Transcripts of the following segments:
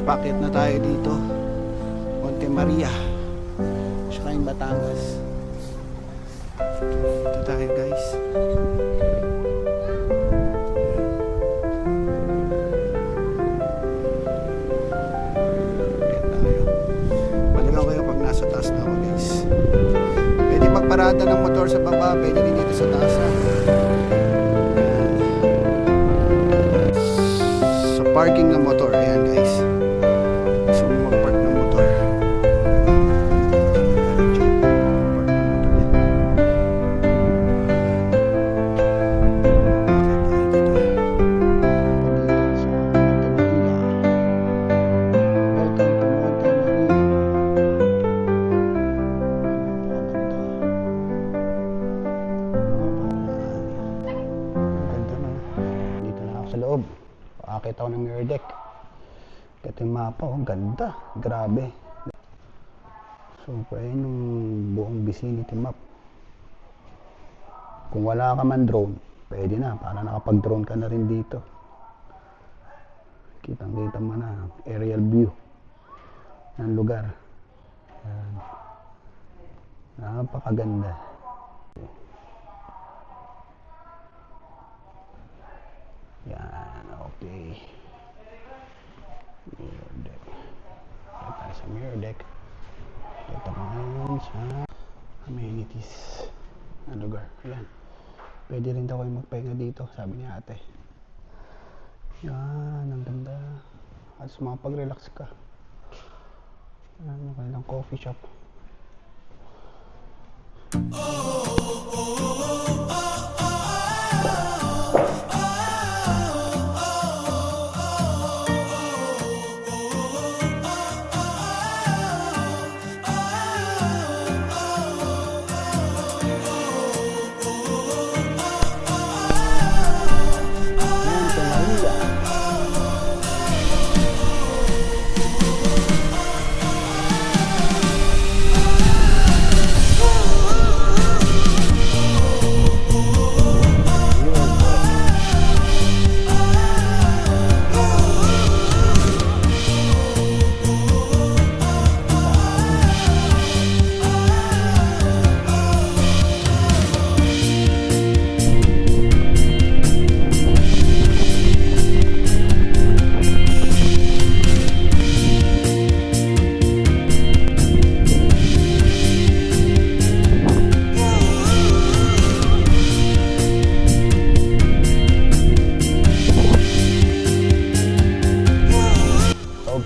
Pakit na tayo dito. Monte Maria. Saka yung Batangas. Ito tayo guys. Balikan ko yung pag nasa taas na ako guys. Pwede magparada ng motor sa baba. Pwede din dito sa taas. Sa parking ng motor. Ayan guys. So mag-park ng motor. Pakita ko ng mirror deck. Ito yung mapa, oh, ganda, grabe. So, ayun yung buong vicinity map. Kung wala ka man drone, pwede na, para nakapag-drone ka na rin dito. Kitang-kita mo na, aerial view ng lugar. Ayan. Napakaganda. Yan, okay. Mirror deck. Kaya tayo sa mirror deck. Ito ko ngayon sa amenities na lugar. Ayan. Pwede rin daw kayo magpahinga dito, sabi ni ate. Yan, ang ganda. At makapag-relax ka. Ano kailang coffee shop.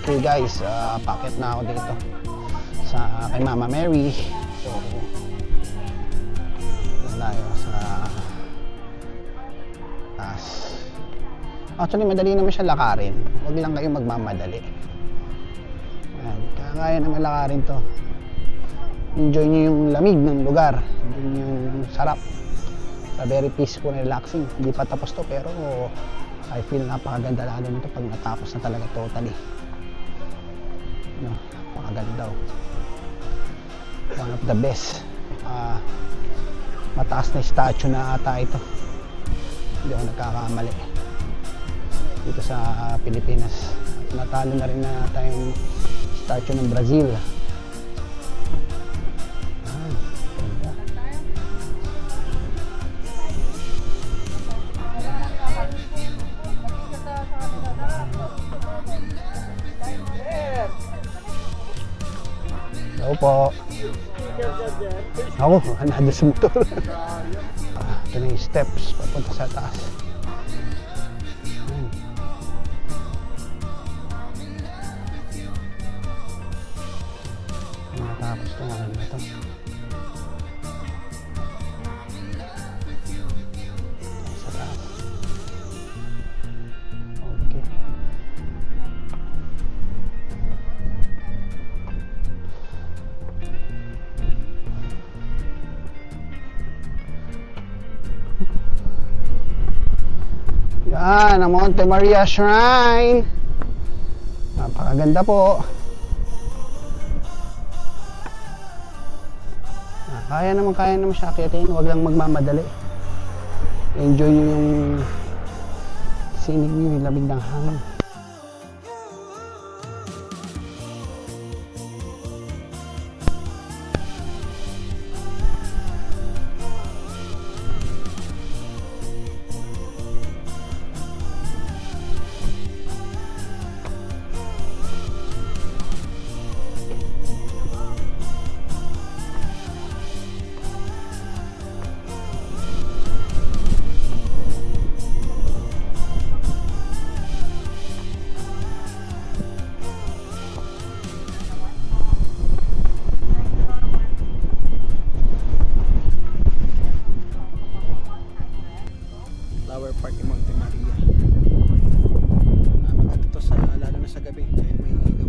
Okay guys, packet na ako dito sa kay Mama Mary. So, tayo sa taas. Actually, madali naman siya lakarin. Huwag lang kayo magmamadali. Ayan, kaya naman lakarin to. Enjoy nyo yung lamig ng lugar. Enjoy nyo yung sarap. Very peaceful and relaxing. Hindi pa tapos to, pero I feel napakaganda lalo nito pag natapos na talaga totally. No, napakaganda. One of the best. Mataas na statue na ata ito. Hindi ako nagkakamali. Dito sa Pilipinas. Natalo na rin na tayong statue ng Brazil. Hello po. Ako, nandun sa motor. Ito na yung steps papunta sa taas. Matapos ito nga na ito. Sa taas. Okay. Yan, ang Monte Maria Shrine. Napakaganda po. Kaya naman siya akyatin. Huwag lang magmamadali. Enjoy nyo yung sinig nyo, yung lamig ng hangin. sa gabi, kaya may ilaw to.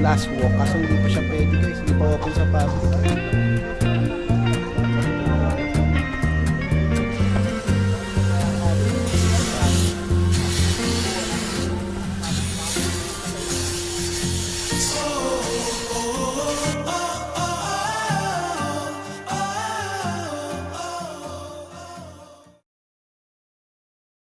Last walk, kaso hindi pa siya pwede guys, hindi pa open sa public.